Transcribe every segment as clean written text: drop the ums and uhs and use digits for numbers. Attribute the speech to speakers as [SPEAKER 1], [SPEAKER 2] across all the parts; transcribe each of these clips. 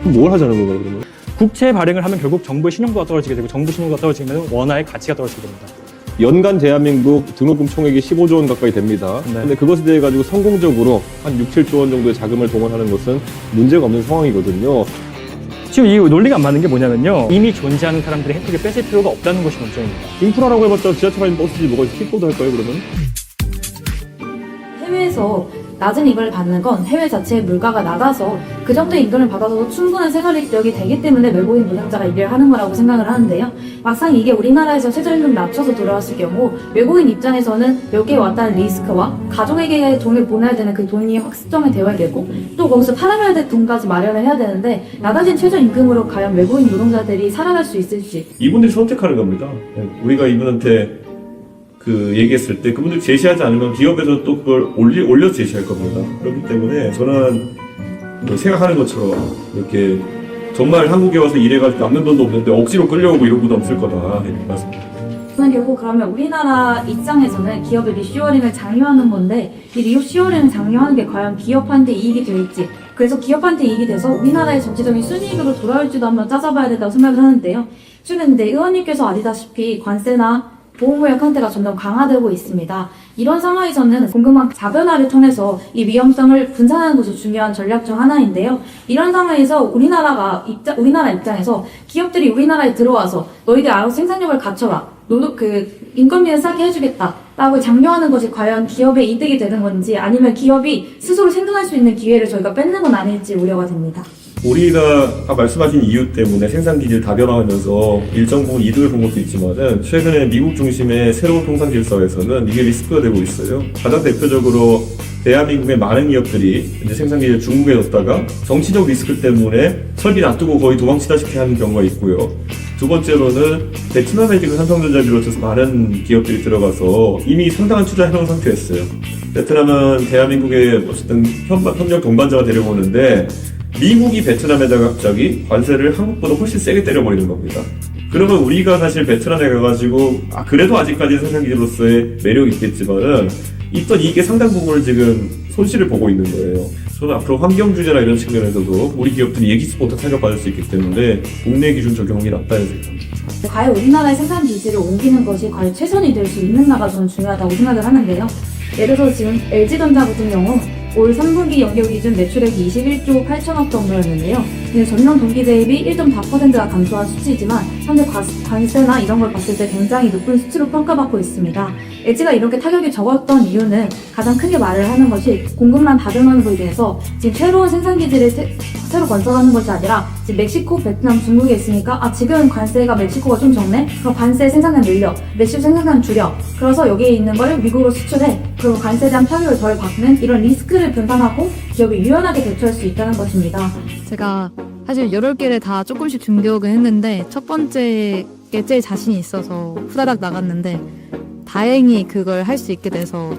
[SPEAKER 1] 그럼 뭘 하자는 건가요, 그러면?
[SPEAKER 2] 국채 발행을 하면 결국 정부의 신용도가 떨어지게 되고 정부 신용도가 떨어지면 원화의 가치가 떨어지게 됩니다.
[SPEAKER 1] 연간 대한민국 등록금 총액이 15조 원 가까이 됩니다.
[SPEAKER 2] 네.
[SPEAKER 1] 근데 그것에 대해 가지고 성공적으로 한 6, 7조 원 정도의 자금을 동원하는 것은 문제가 없는 상황이거든요.
[SPEAKER 2] 지금 이 논리가 안 맞는 게 뭐냐면요. 이미 존재하는 사람들의 혜택을 뺏을 필요가 없다는 것이 문제입니다.
[SPEAKER 1] 인프라라고 해봤자 지하철 아닌 버스지 뭐가 있어? 킥보드 할까요, 그러면?
[SPEAKER 3] 해외에서 낮은 임금을 받는 건 해외 자체의 물가가 낮아서 그 정도의 임금을 받아서도 충분한 생활력이 되기 때문에 외국인 노동자가 일을 하는 거라고 생각을 하는데요. 막상 이게 우리나라에서 최저임금 낮춰서 돌아왔을 경우 외국인 입장에서는 여기에 왔다는 리스크와 가족에게 돈을 보내야 되는 그 돈이 확정이 되어야 되고 또 거기서 팔아야 될 돈까지 마련을 해야 되는데 낮아진 최저임금으로 과연 외국인 노동자들이 살아갈 수 있을지
[SPEAKER 4] 이분들이 선택하는 겁니다. 우리가 이분한테 얘기했을 때 그분들 제시하지 않으면 기업에서 또 그걸 올려서 제시할 겁니다. 그렇기 때문에 저는 생각하는 것처럼 이렇게 정말 한국에 와서 일해가지고 남는 돈도 없는데 억지로 끌려오고 이런 것도 없을 거다. 이렇게 말씀드립니다.
[SPEAKER 3] 저는 결국 그러면 우리나라 입장에서는 기업의 리쇼어링을 장려하는 건데 이 리쇼어링을 장려하는 게 과연 기업한테 이익이 될지 그래서 기업한테 이익이 돼서 우리나라의 전체적인 순이익으로 돌아올지도 한번 따져봐야 된다고 생각을 하는데요. 최근 근데 의원님께서 아시다시피 관세나 보호무역 형태가 점점 강화되고 있습니다. 이런 상황에서는 공급망 자변화를 통해서 이 위험성을 분산하는 것이 중요한 전략 중 하나인데요. 이런 상황에서 우리나라 입장에서 기업들이 우리나라에 들어와서 너희들 알아서 생산력을 갖춰라. 인건비는 싸게 해주겠다라고 장려하는 것이 과연 기업의 이득이 되는 건지 아니면 기업이 스스로 생존할 수 있는 기회를 저희가 뺏는 건 아닐지 우려가 됩니다.
[SPEAKER 4] 우리가 아까 말씀하신 이유 때문에 생산기지를 다변화하면서 일정 부분 이득을 본 것도 있지만은 최근에 미국 중심의 새로운 통상 질서에서는 이게 리스크가 되고 있어요. 가장 대표적으로 대한민국의 많은 기업들이 이제 생산기지를 중국에 뒀다가 정치적 리스크 때문에 설비 놔두고 거의 도망치다시피 하는 경우가 있고요. 두 번째로는 베트남에 지금 삼성전자 비롯해서 많은 기업들이 들어가서 이미 상당한 투자를 해놓은 상태였어요. 베트남은 대한민국의 어쨌든 협력 동반자가 되려고 하는데 미국이 베트남에다가 갑자기 관세를 한국보다 훨씬 세게 때려버리는 겁니다. 그러면 우리가 사실 베트남에 가가지고 그래도 아직까지 생산기지로서의 매력이 있겠지만은 있던 이익의 상당 부분을 지금 손실을 보고 있는 거예요. 저는 앞으로 환경규제나 이런 측면에서도 우리 기업들이 예기치 못한 타격받을 수 있기 때문에 국내 기준 적용이 낫다는 생각입니다.
[SPEAKER 3] 과연 우리나라의 생산 기지를 옮기는 것이 과연 최선이 될 수 있는가가 저는 중요하다고 생각을 하는데요. 예를 들어서 지금 LG전자 같은 경우 올 3분기 연결 기준 매출액이 21조 8천억 정도였는데요. 전년 동기 대비 1.4%가 감소한 수치이지만 현재 관세나 이런 걸 봤을 때 굉장히 높은 수치로 평가받고 있습니다. LG가 이렇게 타격이 적었던 이유는 가장 크게 말을 하는 것이 공급망 다변화로 인해서 지금 새로운 생산기지를 새로 건설하는 것이 아니라 지금 멕시코, 베트남, 중국에 있으니까 지금 관세가 멕시코가 좀 적네? 그럼 관세 생산량 늘려, 멕시코 생산량 줄여. 그래서 여기에 있는 걸 미국으로 수출해. 그리고 관세에 대한 타격을 덜 받는 이런 리스크를 분산하고 기업이 유연하게 대처할 수 있다는 것입니다.
[SPEAKER 5] 제가 사실 여러 개를 다 조금씩 준비하긴 했는데 첫 번째 게 제일 자신이 있어서 후다닥 나갔는데 다행히 그걸 할 수 있게 돼서.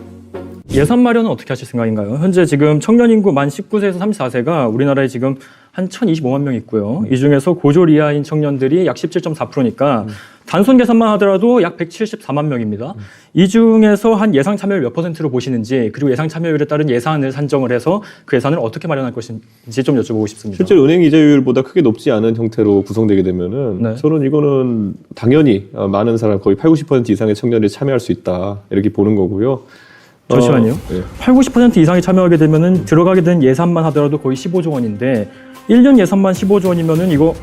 [SPEAKER 2] 예산 마련은 어떻게 하실 생각인가요? 현재 지금 청년 인구 만 19세에서 34세가 우리나라에 지금 한 1,025만 명 있고요. 이 중에서 고졸 이하인 청년들이 약 17.4%니까 단순 계산만 하더라도 약 174만 명입니다. 이 중에서 한 예상 참여율 몇 %로 보시는지 그리고 예상 참여율에 따른 예산을 산정을 해서 그 예산을 어떻게 마련할 것인지 좀 여쭤보고 싶습니다.
[SPEAKER 1] 실제로 은행 이자율보다 크게 높지 않은 형태로 구성되게 되면은
[SPEAKER 2] 네.
[SPEAKER 1] 저는 이거는 당연히 많은 사람 거의 80-90% 이상의 청년들이 참여할 수 있다 이렇게 보는 거고요.
[SPEAKER 2] 잠시만요.
[SPEAKER 1] 네.
[SPEAKER 2] 80-90% 이상이 참여하게 되면은 들어가게 된 예산만 하더라도 거의 15조 원인데 1년 예산만 15조 원이면은 이거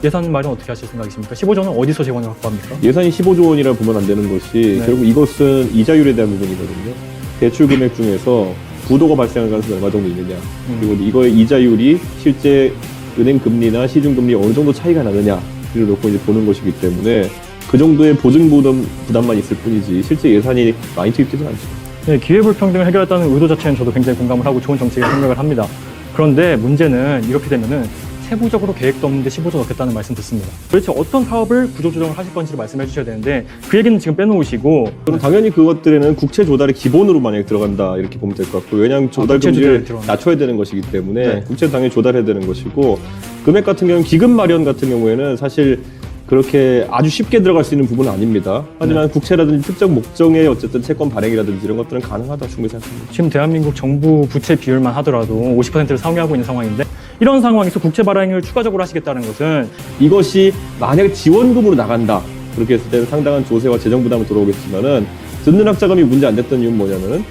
[SPEAKER 2] 예산 마련 어떻게 하실 생각이십니까? 15조 원은 어디서 재원을 확보합니까?
[SPEAKER 1] 예산이 15조 원이라 보면 안 되는 것이
[SPEAKER 2] 네.
[SPEAKER 1] 결국 이것은 이자율에 대한 부분이거든요. 대출 금액 중에서 부도가 발생할 가능성이 얼마 정도 있느냐 그리고 이거의 이자율이 실제 은행 금리나 시중 금리 어느 정도 차이가 나느냐를 놓고 이제 보는 것이기 때문에 그 정도의 보증 부담만 있을 뿐이지 실제 예산이 많이 투입되지 않죠.
[SPEAKER 2] 네, 기회불평등을 해결했다는 의도 자체는 저도 굉장히 공감을 하고 좋은 정책이라고 생각을 합니다. 그런데 문제는 이렇게 되면은 세부적으로 계획도 없는데 15조 넣겠다는 말씀 듣습니다. 도대체 어떤 사업을 구조조정을 하실 건지를 말씀해 주셔야 되는데 그 얘기는 지금 빼놓으시고
[SPEAKER 1] 그럼 당연히 그것들에는 국채 조달의 기본으로 만약에 들어간다 이렇게 보면 될 것 같고 왜냐하면 조달
[SPEAKER 2] 국채
[SPEAKER 1] 금리를
[SPEAKER 2] 조달이
[SPEAKER 1] 낮춰야 되는 것이기 때문에
[SPEAKER 2] 네.
[SPEAKER 1] 국채 당연히 조달해야 되는 것이고 금액 같은 경우는 기금 마련 같은 경우에는 사실 그렇게 아주 쉽게 들어갈 수 있는 부분은 아닙니다. 하지만 국채라든지 특정 목적의 어쨌든 채권 발행이라든지 이런 것들은 가능하다 충분히 생각합니다.
[SPEAKER 2] 지금 대한민국 정부 부채 비율만 하더라도 50%를 상회하고 있는 상황인데 이런 상황에서 국채 발행을 추가적으로 하시겠다는 것은
[SPEAKER 1] 이것이 만약에 지원금으로 나간다. 그렇게 했을 때는 상당한 조세와 재정 부담이 들어오겠지만은 듣는 학자금이 문제 안 됐던 이유는 뭐냐면은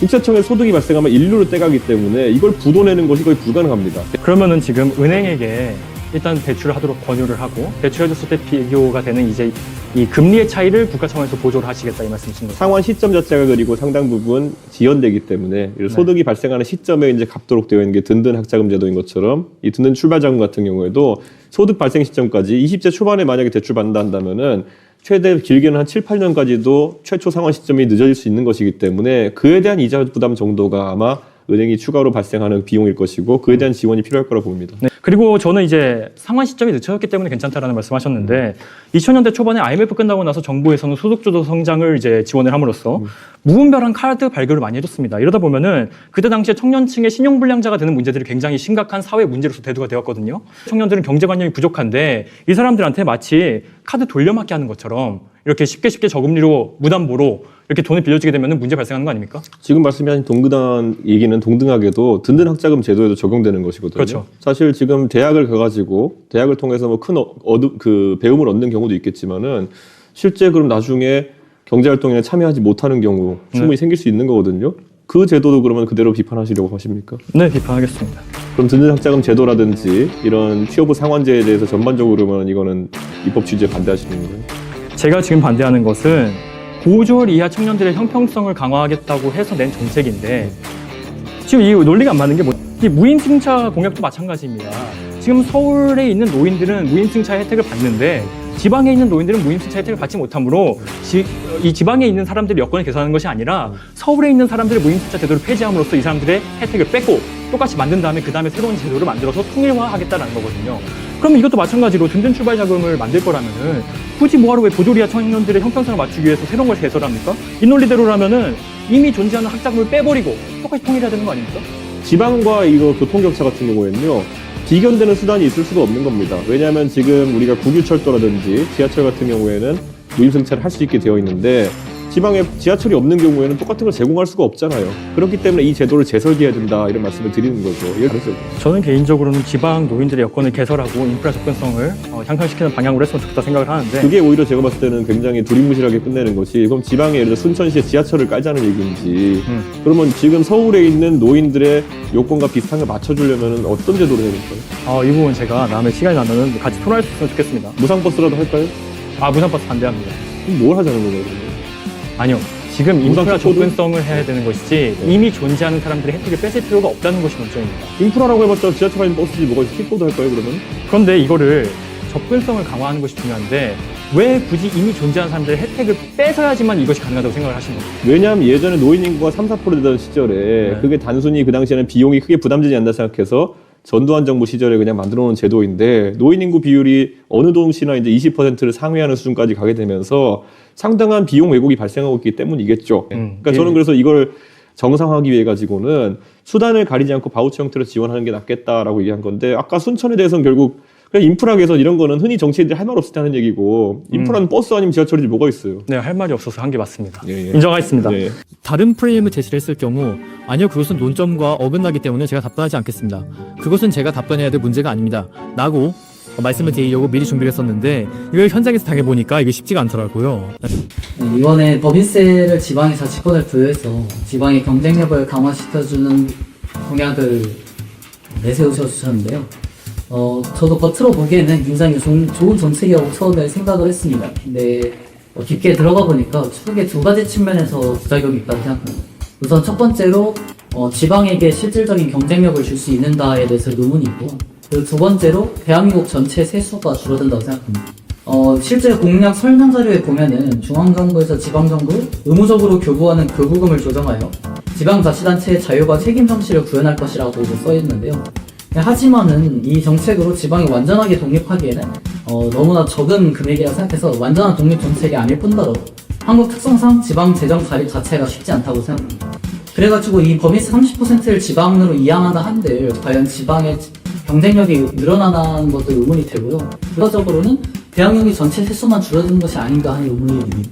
[SPEAKER 1] 국세청에 소득이 발생하면 인류로 떼가기 때문에 이걸 부도내는 것이 거의 불가능합니다.
[SPEAKER 2] 그러면은 지금 은행에게 일단 대출을 하도록 권유를 하고 대출해줬을 때 비교가 되는 이제 이 금리의 차이를 국가청에서 보조를 하시겠다 이 말씀이신 거죠?
[SPEAKER 1] 상환 시점 자체가 그리고 상당 부분 지연되기 때문에 소득이 발생하는 시점에 이제 갚도록 되어 있는 게 든든 학자금 제도인 것처럼 이 든든 출발자금 같은 경우에도 소득 발생 시점까지 20대 초반에 만약에 대출 받는다 한다면은 최대 길게는 한 7, 8년까지도 최초 상환 시점이 늦어질 수 있는 것이기 때문에 그에 대한 이자 부담 정도가 아마 은행이 추가로 발생하는 비용일 것이고 그에 대한 지원이 필요할 거라고 봅니다.
[SPEAKER 2] 네. 그리고 저는 이제 상환 시점이 늦춰졌기 때문에 괜찮다라는 말씀하셨는데 2000년대 초반에 IMF 끝나고 나서 정부에서는 소득주도 성장을 이제 지원을 함으로써 무분별한 카드 발급을 많이 해줬습니다. 이러다 보면은 그때 당시에 청년층의 신용불량자가 되는 문제들이 굉장히 심각한 사회 문제로서 대두가 되었거든요. 청년들은 경제관념이 부족한데 이 사람들한테 마치 카드 돌려막기 하는 것처럼 이렇게 쉽게 저금리로 무담보로 이렇게 돈을 빌려주게 되면 문제 발생하는 거 아닙니까? 지금
[SPEAKER 1] 지금 말씀하신 동등한 얘기는 동등하게도 든든 학자금 제도에도 적용되는 것이거든요.
[SPEAKER 2] 그렇죠.
[SPEAKER 1] 사실 지금 대학을 가가지고 대학을 통해서 뭐 큰 배움을 얻는 경우도 있겠지만은 실제 그럼 나중에 경제활동에 참여하지 못하는 경우 충분히 생길 수 있는 거거든요. 그 제도도 그러면 그대로 비판하시려고 하십니까?
[SPEAKER 2] 네, 비판하겠습니다.
[SPEAKER 1] 그럼 든든 학자금 제도라든지 이런 취업부 상환제에 대해서 전반적으로 그러면 이거는 입법 취지에 반대하시는 거예요?
[SPEAKER 2] 제가 지금 반대하는 것은 고졸 이하 청년들의 형평성을 강화하겠다고 해서 낸 정책인데 지금 이 논리가 안 맞는 게 이 무임승차 공약도 마찬가지입니다. 지금 서울에 있는 노인들은 무임승차 혜택을 받는데 지방에 있는 노인들은 무임승차 혜택을 받지 못하므로 이 지방에 있는 사람들의 여건을 개선하는 것이 아니라 서울에 있는 사람들의 무임승차 제도를 폐지함으로써 이 사람들의 혜택을 뺏고 똑같이 만든 다음에 그 다음에 새로운 제도를 만들어서 통일화하겠다는 거거든요. 그럼 이것도 마찬가지로 든든 출발 자금을 만들 거라면은 굳이 뭐하러 왜 고졸 이하 청년들의 형평성을 맞추기 위해서 새로운 걸 개설합니까? 이 논리대로라면은 이미 존재하는 학자금을 빼버리고 똑같이 통일해야 되는 거 아닙니까?
[SPEAKER 1] 지방과 이거 교통격차 같은 경우에는요, 비견되는 수단이 있을 수가 없는 겁니다. 왜냐하면 지금 우리가 국유철도라든지 지하철 같은 경우에는 무임승차를 할 수 있게 되어 있는데 지방에 지하철이 없는 경우에는 똑같은 걸 제공할 수가 없잖아요. 그렇기 때문에 이 제도를 재설계해야 된다 이런 말씀을 드리는 거죠. 이게 그래서
[SPEAKER 2] 저는 개인적으로는 지방 노인들의 여건을 개설하고 인프라 접근성을 향상시키는 방향으로 했으면 좋겠다 생각을 하는데
[SPEAKER 1] 그게 오히려 제가 봤을 때는 굉장히 두리뭉실하게 끝내는 것이 그럼 지방에 예를 들어 순천시에 지하철을 깔자는 얘기인지 그러면 지금 서울에 있는 노인들의 요건과 비슷한 걸 맞춰주려면 어떤 제도를 해야 될까요?
[SPEAKER 2] 이 부분 제가 다음에 시간이 나면 같이 토론할 수 있으면 좋겠습니다.
[SPEAKER 1] 무상버스라도 할까요?
[SPEAKER 2] 무상버스 반대합니다.
[SPEAKER 1] 그럼 뭘 하자는 거예요? 그러면?
[SPEAKER 2] 아니요. 지금 인프라
[SPEAKER 1] 무상버스도?
[SPEAKER 2] 접근성을 해야 되는 것이지 이미 존재하는 사람들의 혜택을 뺏을 필요가 없다는 것이 문제입니다.
[SPEAKER 1] 인프라라고 해봤자 지하철 아닌 버스지 뭐가 있어? 킥보드 할까요 그러면?
[SPEAKER 2] 그런데 이거를 접근성을 강화하는 것이 중요한데 왜 굳이 이미 존재하는 사람들의 혜택을 뺏어야지만 이것이 가능하다고 생각을 하시는 거예요?
[SPEAKER 1] 왜냐하면 예전에 노인 인구가 3, 4% 되던 시절에
[SPEAKER 2] 네.
[SPEAKER 1] 그게 단순히 그 당시에는 비용이 크게 부담되지 않는다 생각해서 전두환 정부 시절에 그냥 만들어 놓은 제도인데 노인 인구 비율이 어느 도시나 이제 20%를 상회하는 수준까지 가게 되면서 상당한 비용 왜곡이 발생하고 있기 때문이겠죠. 그러니까 저는 그래서 이걸 정상화하기 위해 가지고는 수단을 가리지 않고 바우처 형태로 지원하는 게 낫겠다라고 얘기한 건데 아까 순천에 대해서는 결국 그냥 인프라 개선 이런 거는 흔히 정치인들이 할 말 없을 때 하는 얘기고 인프라는 버스 아니면 지하철이지 뭐가 있어요.
[SPEAKER 2] 네, 할 말이 없어서 한 게 맞습니다.
[SPEAKER 1] 예.
[SPEAKER 2] 인정하겠습니다.
[SPEAKER 1] 네.
[SPEAKER 6] 다른 프레임을 제시를 했을 경우 아니요 그것은 논점과 어긋나기 때문에 제가 답변하지 않겠습니다. 그것은 제가 답변해야 될 문제가 아닙니다. 라고 말씀을 드리려고 미리 준비를 했었는데 이걸 현장에서 당해보니까 이게 쉽지가 않더라고요.
[SPEAKER 7] 네, 이번에 법인세를 지방에 자치권을 부여해서 지방의 경쟁력을 강화시켜주는 공약을 내세우셨는데요. 저도 겉으로 보기에는 굉장히 좋은 정책이라고 처음에 생각을 했습니다. 근데 깊게 들어가 보니까 크게 두 가지 측면에서 부작용이 있다고 생각합니다. 우선 첫 번째로 지방에게 실질적인 경쟁력을 줄 수 있는가에 대해서 의문이 있고 그리고 두 번째로 대한민국 전체 세수가 줄어든다고 생각합니다. 실제 공약 설명 자료에 보면은 중앙정부에서 지방정부를 의무적으로 교부하는 교부금을 조정하여 지방자치단체의 자유와 책임 정치를 구현할 것이라고 써있는데요. 하지만은 이 정책으로 지방이 완전하게 독립하기에는 너무나 적은 금액이라 생각해서 완전한 독립 정책이 아닐 뿐더러 한국 특성상 지방 재정 자립 자체가 쉽지 않다고 생각합니다. 그래가지고 이 법인세 30%를 지방으로 이양한다 한들 과연 지방의 경쟁력이 늘어나는 것도 의문이 되고요. 결과적으로는 대한민국이 전체 세수만 줄어드는 것이 아닌가 하는 의문이 듭니다.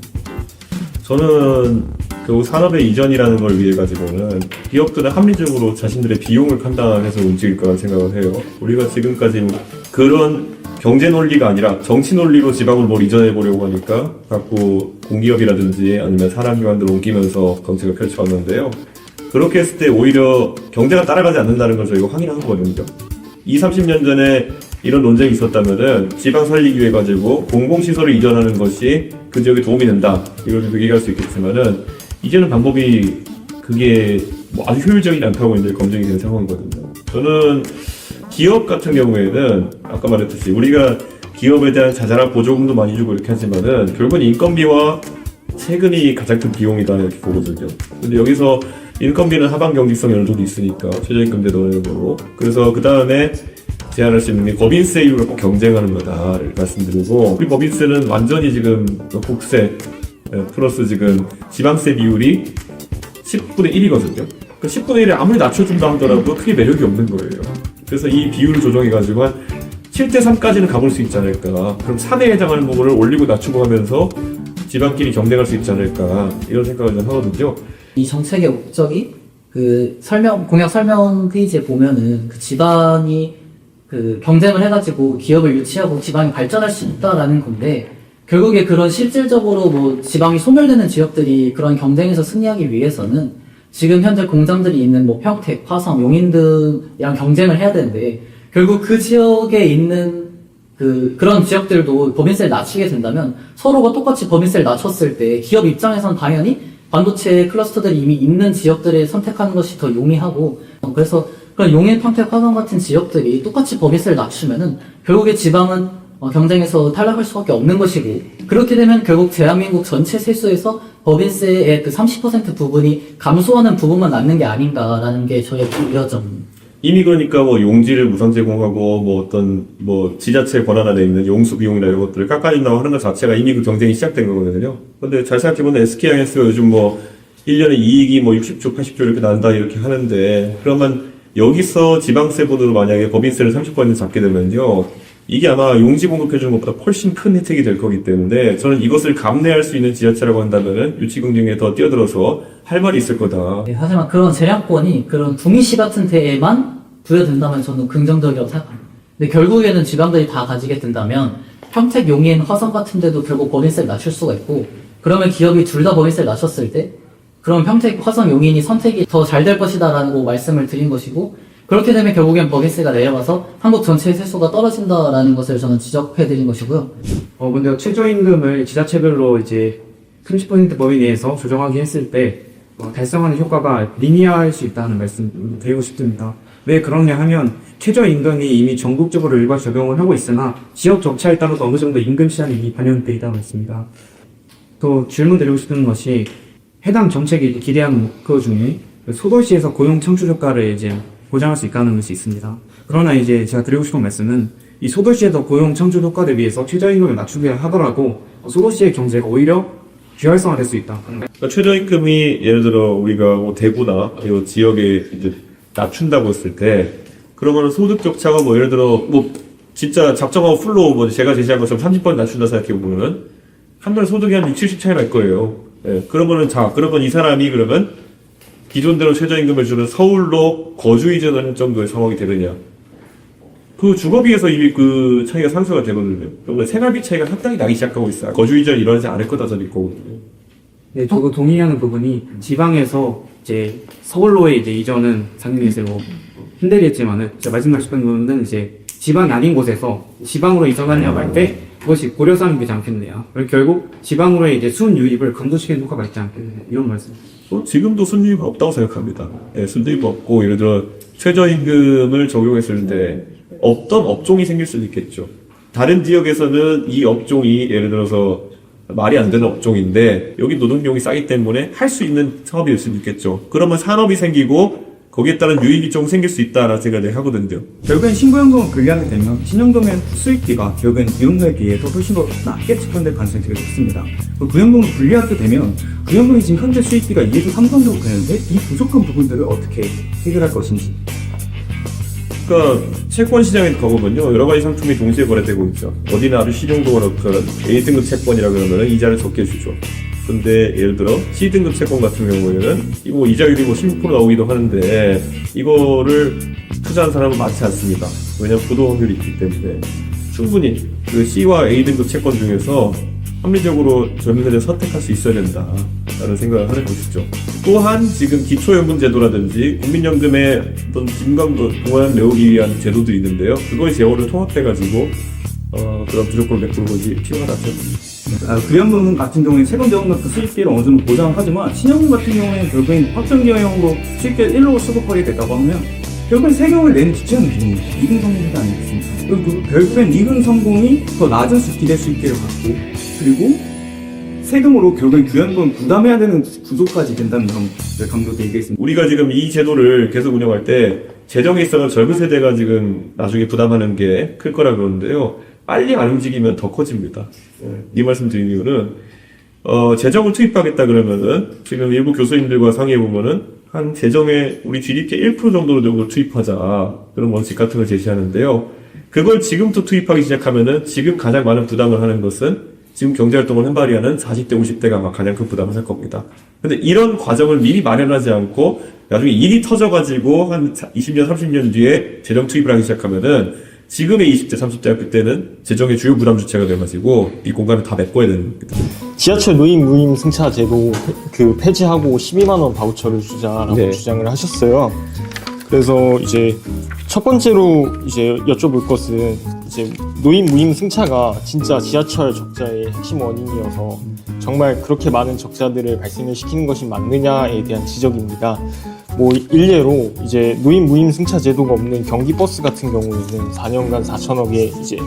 [SPEAKER 4] 저는 결국 산업의 이전이라는 걸 위해 가지고는 기업들은 합리적으로 자신들의 비용을 판단해서 움직일 거라고 생각을 해요. 우리가 지금까지 그런 경제 논리가 아니라 정치 논리로 지방을 뭘 이전해 보려고 하니까 자꾸 공기업이라든지 아니면 산업기관들 옮기면서 정책을 펼쳐왔는데요. 그렇게 했을 때 오히려 경제가 따라가지 않는다는 걸 저희가 확인한 거거든요. 20, 30년 전에 이런 논쟁이 있었다면은 지방 살리기 위해 가지고 공공시설을 이전하는 것이 그 지역에 도움이 된다. 이걸 얘기할 수 있겠지만은 이제는 방법이 그게 뭐 아주 효율적이지 않다고 이제 검증이 되는 상황이거든요. 저는 기업 같은 경우에는 아까 말했듯이 우리가 기업에 대한 자잘한 보조금도 많이 주고 이렇게 하지만은 결국은 인건비와 세금이 가장 큰 비용이다 이렇게 보거든요. 근데 여기서 인건비는 하방 경직성이 어느 정도 있으니까 최저임금 내놓는 거로 그래서 그 다음에 제한할 수 있는 게 법인세율을 꼭 경쟁하는 거다를 말씀드리고 우리 법인세는 완전히 지금 국세 플러스 지금 지방세 비율이 10분의 1이거든요. 그 10분의 1에 아무리 낮춰준다 하더라도 크게 매력이 없는 거예요. 그래서 이 비율을 조정해가지고 한 7대 3까지는 가볼 수 있지 않을까. 그럼 3에 해당하는 부분을 올리고 낮추고 하면서 지방끼리 경쟁할 수 있지 않을까. 이런 생각을 좀 하거든요.
[SPEAKER 7] 이 정책의 목적이 그 공약 설명 페이지에 보면은 그 지방이 그 경쟁을 해가지고 기업을 유치하고 지방이 발전할 수 있다라는 건데 결국에 그런 실질적으로 뭐 지방이 소멸되는 지역들이 그런 경쟁에서 승리하기 위해서는 지금 현재 공장들이 있는 뭐 평택, 화성, 용인 등이랑 경쟁을 해야 되는데 결국 그 지역에 있는 그런 지역들도 법인세를 낮추게 된다면 서로가 똑같이 법인세를 낮췄을 때 기업 입장에서는 당연히 반도체 클러스터들이 이미 있는 지역들을 선택하는 것이 더 용이하고 그래서 그런 용인, 평택, 화성 같은 지역들이 똑같이 법인세를 낮추면은 결국에 지방은 경쟁에서 탈락할 수밖에 없는 것이고 그렇게 되면 결국 대한민국 전체 세수에서 법인세의 그 30% 부분이 감소하는 부분만 남는 게 아닌가라는 게 저의 우려점입니다.
[SPEAKER 4] 이미 그러니까 뭐 용지를 무상 제공하고 뭐 어떤 뭐 지자체 권한 안에 있는 용수 비용이나 이런 것들을 깎아준다고 하는 것 자체가 이미 그 경쟁이 시작된 거거든요. 근데 잘 생각해보면 SK하이닉스가 요즘 뭐 1년에 이익이 뭐 60조, 80조 이렇게 난다 이렇게 하는데 그러면 여기서 지방세분으로 만약에 법인세를 30% 잡게 되면요. 이게 아마 용지 공급해주는 것보다 훨씬 큰 혜택이 될 거기 때문에 저는 이것을 감내할 수 있는 지자체라고 한다면은 유치 경쟁에 더 뛰어들어서 할 말이 있을 거다.
[SPEAKER 7] 네, 하지만 그런 재량권이 그런 구미시 같은 데에만 부여된다면 저는 긍정적이라고 생각합니다. 근데 결국에는 지방들이 다 가지게 된다면 평택, 용인, 화성 같은 데도 결국 법인세를 낮출 수가 있고 그러면 기업이 둘 다 법인세를 낮췄을 때 그럼 평택, 화성, 용인이 선택이 더 잘 될 것이다라고 말씀을 드린 것이고 그렇게 되면 결국엔 법인세가 내려가서 한국 전체의 세수가 떨어진다라는 것을 저는 지적해드린 것이고요.
[SPEAKER 8] 근데 최저임금을 지자체별로 이제 30% 범위 내에서 조정하게 했을 때 달성하는 효과가 리니어할 수 있다는 말씀 드리고 싶습니다. 왜 그러냐 하면 최저임금이 이미 전국적으로 일괄 적용을 하고 있으나 지역 적차에 따라서 어느 정도 임금 시장이 이미 반영되어 있다고 했습니다. 또 질문 드리고 싶은 것이 해당 정책이 기대하는 목표 중에 소도시에서 고용 창출 효과를 이제 보장할 수 있다는 것이 있습니다. 그러나 이제 제가 드리고 싶은 말씀은 이 소도시에서 고용 창출 효과를 위해서 최저임금을 낮추게 하더라도 소도시의 경제가 오히려 비활성화될 수 있다.
[SPEAKER 4] 그러니까 최저임금이 예를 들어 우리가 뭐 대구나 이 지역에 이제 낮춘다고 했을 때 그러면 소득 격차가 뭐 예를 들어 뭐 진짜 작정하고 풀로 뭐 제가 제시한 것처럼 30% 낮춘다 생각해 보면은 한 달에 소득이 한 60, 70 차이 날 거예요. 예. 그러면 그러면 이 사람이 그러면 기존대로 최저임금을 주는 서울로 거주 이전하는 정도의 상황이 되느냐. 그 주거비에서 이미 그 차이가 상쇄가 되거든요. 그러면 생활비 차이가 상당히 나기 시작하고 있어요. 거주 이전이 일어나지 않을 거다 저는 있거든요.
[SPEAKER 8] 네, 저도 동의하는 부분이 지방에서 이제 서울로의 이제 이전은 당연히 이제 뭐 힘들게 했지만은 제가 말씀하셨던 부분은 이제 지방이 아닌 곳에서 지방으로 이전하냐고 할 때 그것이 고려사항이 되지 않겠느냐. 결국 지방으로의 이제 순유입을 감소시키는 효과가 있지 않겠느냐. 이런 말씀.
[SPEAKER 4] 지금도 순유입 없다고 생각합니다. 예, 순유입 없고 예를 들어 최저임금을 적용했을 때 어떤 업종이 생길 수도 있겠죠. 다른 지역에서는 이 업종이 예를 들어서 말이 안 되는 업종인데 여기 노동비용이 싸기 때문에 할 수 있는 사업일 수도 있겠죠. 그러면 산업이 생기고 거기에 따른 유익이 좀 생길 수 있다라는 생각을 하거든요.
[SPEAKER 9] 결국엔 신고연금을 분리하게 되면 신용도면 수익비가 결국엔 비용도에 비해서 훨씬 더 낮게 측정될 가능성이 되게 높습니다. 구연금을 분리하게 되면 구연금이 지금 현재 수익비가 2에서 3 정도 되는데 이 부족한 부분들을 어떻게 해결할 것인지.
[SPEAKER 4] 그러니까 채권 시장에 가보면요 여러 가지 상품이 동시에 거래되고 있죠. 어디는 아주 신용도가 높은 A등급 채권이라 그러면 이자를 적게 주죠. 근데 예를 들어 C등급 채권 같은 경우에는 이거 이자율이 뭐 16% 나오기도 하는데 이거를 투자한 사람은 많지 않습니다. 왜냐하면 부도 확률이 있기 때문에 충분히 그 C와 A등급 채권 중에서 합리적으로 젊은 세대를 선택할 수 있어야 된다라는 생각을 하는 것이죠. 또한 지금 기초연금제도라든지 국민연금의 어떤 김감도 동안 메우기 위한 제도들이 있는데요. 그거의 재원을 통합해가지고 그런 부족을 메꾸는 것이 필요하다고 생각합니다.
[SPEAKER 9] 구연금 같은 경우에 세금 저금額수익비를 어느 정도 보장하지만 신용금 같은 경우에는 결국엔 확정기형으로 수익비를 1로 수급하게 됐다고 하면 결국엔 세금을 내는 주체는 누굽니까? 이금 성공이 아니겠습니까? 그리고 결국엔 이금 성공이 더 낮은 기대 수익비를 갖고 그리고 세금으로 결국엔 구연금 부담해야 되는 구조까지 된다는 점 강조드리겠습니다.
[SPEAKER 4] 우리가 지금 이 제도를 계속 운영할 때 재정에 있어서 젊은 세대가 지금 나중에 부담하는 게 클 거라 그러는데요. 빨리 안 움직이면 더 커집니다. 이 말씀 드린 이유는 재정을 투입하겠다 그러면은 지금 일부 교수님들과 상의해 보면은 한 재정에 우리 GDP 1% 정도 투입하자 그런 원칙 같은 걸 제시하는데요. 그걸 지금부터 투입하기 시작하면은 지금 가장 많은 부담을 하는 것은 지금 경제활동을 현발이하는 40대, 50대가 아마 가장 큰 부담을 할 겁니다. 근데 이런 과정을 미리 마련하지 않고 나중에 일이 터져가지고 한 20년, 30년 뒤에 재정 투입을 하기 시작하면은 지금의 20대, 30대가 그때는 재정의 주요 부담 주체가 돼가지고 이 공간을 다 메꿔야 되는 거죠.
[SPEAKER 10] 지하철 노인 무임 승차 제도 그 폐지하고 12만 원 바우처를 주자라고
[SPEAKER 1] 네.
[SPEAKER 10] 주장을 하셨어요. 그래서 이제 첫 번째로 이제 여쭤볼 것은 이제 노인 무임 승차가 진짜 지하철 적자의 핵심 원인이어서 정말 그렇게 많은 적자들을 발생을 시키는 것이 맞느냐에 대한 지적입니다. 뭐 일례로 이제 노인 무임 승차 제도가 없는 경기버스 같은 경우에는 4년간 4천억의 이제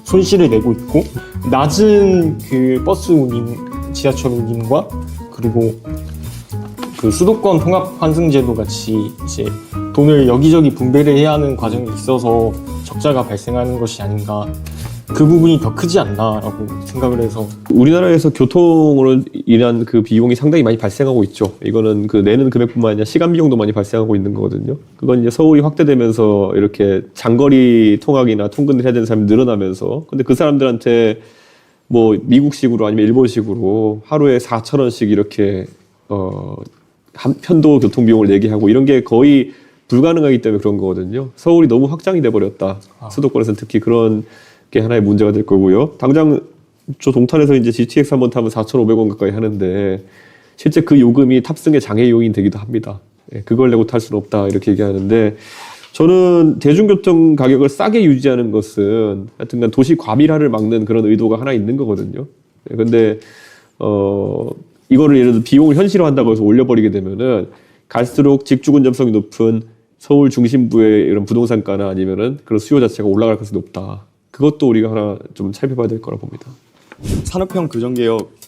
[SPEAKER 10] 손실을 내고 있고 낮은 그 버스 운임, 지하철 운임과 그리고 그 수도권 통합 환승 제도 같이 이제 돈을 여기저기 분배를 해야 하는 과정이 있어서 적자가 발생하는 것이 아닌가. 그 부분이 더 크지 않나라고 생각을 해서
[SPEAKER 1] 우리나라에서 교통으로 인한 그 비용이 상당히 많이 발생하고 있죠. 이거는 그 내는 금액뿐만 아니라 시간 비용도 많이 발생하고 있는 거거든요. 그건 이제 서울이 확대되면서 이렇게 장거리 통학이나 통근을 해야 되는 사람이 늘어나면서 근데 그 사람들한테 뭐 미국식으로 아니면 일본식으로 하루에 4,000원씩 이렇게 한 편도 교통 비용을 내게 하고 이런 게 거의 불가능하기 때문에 그런 거거든요. 서울이 너무 확장이 돼 버렸다. 수도권에서는 특히 그런 게 하나의 문제가 될 거고요. 당장 저 동탄에서 이제 GTX 한번 타면 4,500원 가까이 하는데 실제 그 요금이 탑승의 장애 요인이 되기도 합니다. 그걸 내고 탈 수는 없다 이렇게 얘기하는데 저는 대중교통 가격을 싸게 유지하는 것은 하여튼간 도시 과밀화를 막는 그런 의도가 하나 있는 거거든요. 근데 이거를 예를 들어 비용을 현실화한다고 해서 올려버리게 되면은 갈수록 직주 근접성이 높은 서울 중심부의 이런 부동산가나 아니면은 그런 수요 자체가 올라갈 가능성이 높다. 그것도 우리가 하나 좀 살펴봐야 될 거라 봅니다.
[SPEAKER 11] 산업형 교정개혁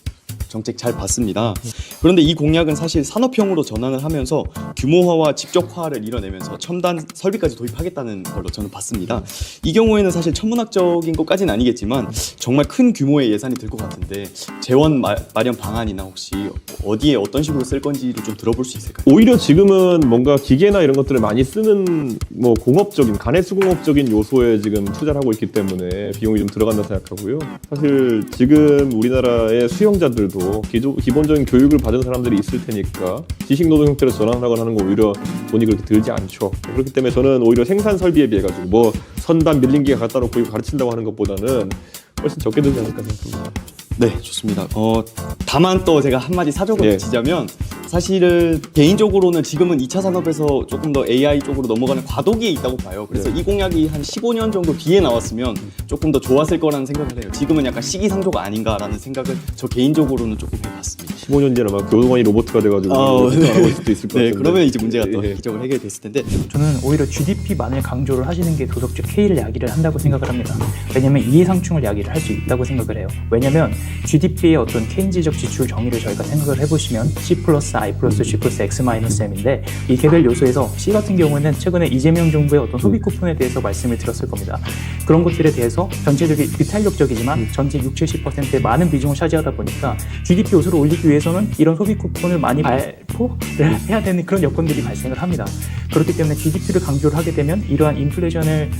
[SPEAKER 11] 정책 잘 봤습니다. 그런데 이 공약은 사실 산업형으로 전환을 하면서 규모화와 직접화를 이뤄내면서 첨단 설비까지 도입하겠다는 걸로 저는 봤습니다. 이 경우에는 사실 천문학적인 것까지는 아니겠지만 정말 큰 규모의 예산이 들 것 같은데 재원 마련 방안이나 혹시 어디에 어떤 식으로 쓸 건지를 좀 들어볼 수 있을까요?
[SPEAKER 1] 오히려 지금은 뭔가 기계나 이런 것들을 많이 쓰는 뭐 공업적인 가내수공업적인 요소에 지금 투자를 하고 있기 때문에 비용이 좀 들어간다 생각하고요. 사실 지금 우리나라의 수용자들도 기본적인 교육을 받은 사람들이 있을 테니까 지식노동 형태로 전환하거나 하는 거 오히려 돈이 그렇게 들지 않죠. 그렇기 때문에 저는 오히려 생산 설비에 비해 가지고 뭐 선반 밀링기가 갖다 놓고 이거 가르친다고 하는 것보다는 훨씬 적게 들지 않을까 생각합니다.
[SPEAKER 11] 네, 좋습니다. 다만 또 제가 한마디 사족을
[SPEAKER 1] 예.
[SPEAKER 11] 붙이자면 사실은 개인적으로는 지금은 2차 산업에서 조금 더 AI 쪽으로 넘어가는 과도기에 있다고 봐요. 그래서 이 공약이 한 15년 정도 뒤에 나왔으면 조금 더 좋았을 거라는 생각을 해요. 지금은 약간 시기상조가 아닌가라는 생각을 저 개인적으로는 조금 해봤습니다.
[SPEAKER 1] 15년 뒤에 아마 교도관이 로봇가 돼가지고 안 하고 있을 수도 있을 것
[SPEAKER 11] 네,
[SPEAKER 1] 같은데.
[SPEAKER 11] 그러면 이제 문제가 또
[SPEAKER 1] 예.
[SPEAKER 11] 기적을 해결됐을 텐데
[SPEAKER 12] 저는 오히려 GDP만을 강조를 하시는 게 도덕적 K를 야기를 한다고 생각을 합니다. 왜냐하면 이해상충을 야기를 할 수 있다고 생각을 해요. 왜냐하면 GDP의 어떤 케인즈적 지출 정의를 저희가 생각을 해보시면 C 플러스 I 플러스 G 플러스 X 마이너스 M인데 이 개별 요소에서 C 같은 경우에는 최근에 이재명 정부의 어떤 소비 쿠폰에 대해서 말씀을 드렸을 겁니다. 그런 것들에 대해서 전체적인 비탄력적이지만 전체 60-70%의 많은 비중을 차지하다 보니까 GDP 요소를 올리기 위해서는 이런 소비 쿠폰을 많이 발포를 해야 되는 그런 여건들이 발생을 합니다. 그렇기 때문에 GDP를 강조를 하게 되면 이러한 인플레이션을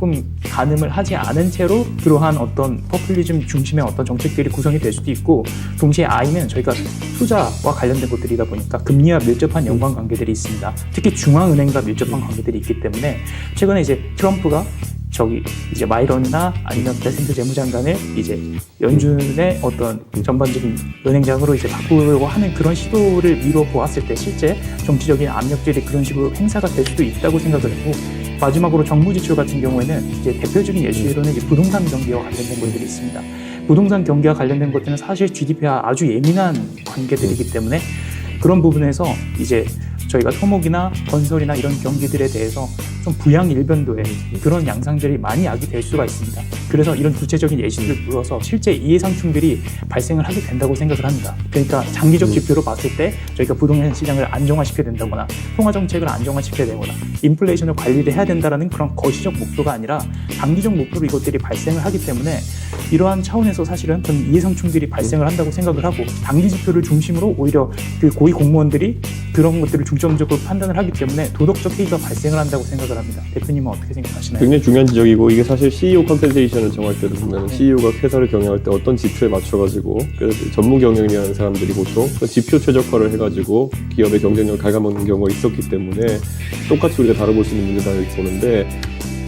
[SPEAKER 12] 조금 가늠을 하지 않은 채로 그러한 어떤 포퓰리즘 중심의 어떤 정책들이 구성이 될 수도 있고, 동시에 I는 저희가 투자와 관련된 것들이다 보니까 금리와 밀접한 연관관계들이 있습니다. 특히 중앙은행과 밀접한 관계들이 있기 때문에 최근에 이제 트럼프가 저기 이제 마이런이나 아니면 베센트 재무장관을 이제 연준의 어떤 전반적인 은행장으로 이제 바꾸려고 하는 그런 시도를 미뤄 보았을 때 실제 정치적인 압력들이 그런 식으로 행사가 될 수도 있다고 생각을 하고, 마지막으로 정부 지출 같은 경우에는 이제 대표적인 예시로는 이제 부동산 경기와 관련된 것들이 있습니다. 부동산 경기와 관련된 것들은 사실 GDP와 아주 예민한 관계들이기 때문에 그런 부분에서 이제 저희가 토목이나 건설이나 이런 경기들에 대해서 좀 부양일변도의 그런 양상들이 많이 야기될 수가 있습니다. 그래서 이런 구체적인 예시를 들어서 실제 이해상충들이 발생을 하게 된다고 생각을 합니다. 그러니까 장기적 지표로 봤을 때 저희가 부동산 시장을 안정화시켜야 된다거나 통화정책을 안정화시켜야 되거나 인플레이션을 관리를 해야 된다는 그런 거시적 목표가 아니라 장기적 목표로 이것들이 발생을 하기 때문에 이러한 차원에서 사실은 저는 이해상충들이 발생을 한다고 생각을 하고, 단기 지표를 중심으로 오히려 그 고위 공무원들이 그런 것들을 중점적으로 판단을 하기 때문에 도덕적 해이가 발생을 한다고 생각을 합니다. 대표님은 어떻게 생각하시나요?
[SPEAKER 1] 굉장히 중요한 지적이고, 이게 사실 CEO 컴펜세이션을 정할 때도 보면 CEO가 회사를 경영할 때 어떤 지표에 맞춰가지고, 그래서 전문 경영이라는 사람들이 보통 그 지표 최적화를 해가지고 기업의 경쟁력을 갉아먹는 경우가 있었기 때문에 똑같이 우리가 다뤄볼 수 있는 문제다 이렇게 보는데,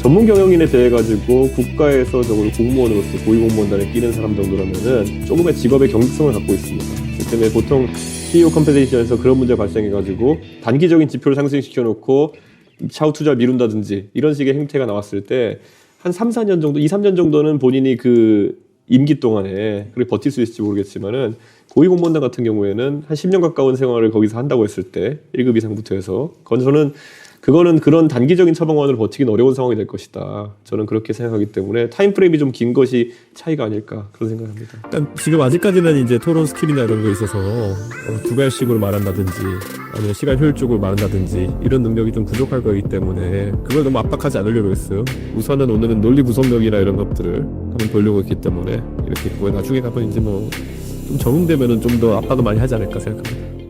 [SPEAKER 1] 전문 경영인에 대해 가지고 국가에서 적어도 공무원으로서 고위공무원단에 끼는 사람 정도라면은 조금의 직업의 경직성을 갖고 있습니다. 그렇기 때문에 보통 CEO 컴펜세이션에서 그런 문제가 발생해가지고 단기적인 지표를 상승시켜 놓고 차후 투자를 미룬다든지 이런 식의 행태가 나왔을 때 한 3-4년 정도, 2-3년 정도는 본인이 그 임기 동안에 그렇게 버틸 수 있을지 모르겠지만은 고위공무원단 같은 경우에는 한 10년 가까운 생활을 거기서 한다고 했을 때 1급 이상부터 해서 그거는 그런 단기적인 처방만으로 버티기는 어려운 상황이 될 것이다. 저는 그렇게 생각하기 때문에 타임프레임이 좀 긴 것이 차이가 아닐까 그런 생각합니다.
[SPEAKER 13] 일단 지금 아직까지는 이제 토론 스킬이나 이런 거 있어서 두 발씩으로 말한다든지 아니면 시간 효율적으로 말한다든지 이런 능력이 좀 부족할 거기 때문에 그걸 너무 압박하지 않으려고 했어요. 우선은 오늘은 논리 구성력이나 이런 것들을 한번 보려고 했기 때문에 이렇게 했고요. 나중에 가면 이제 뭐 좀 적응되면은 좀 더 압박을 많이 하지 않을까 생각합니다.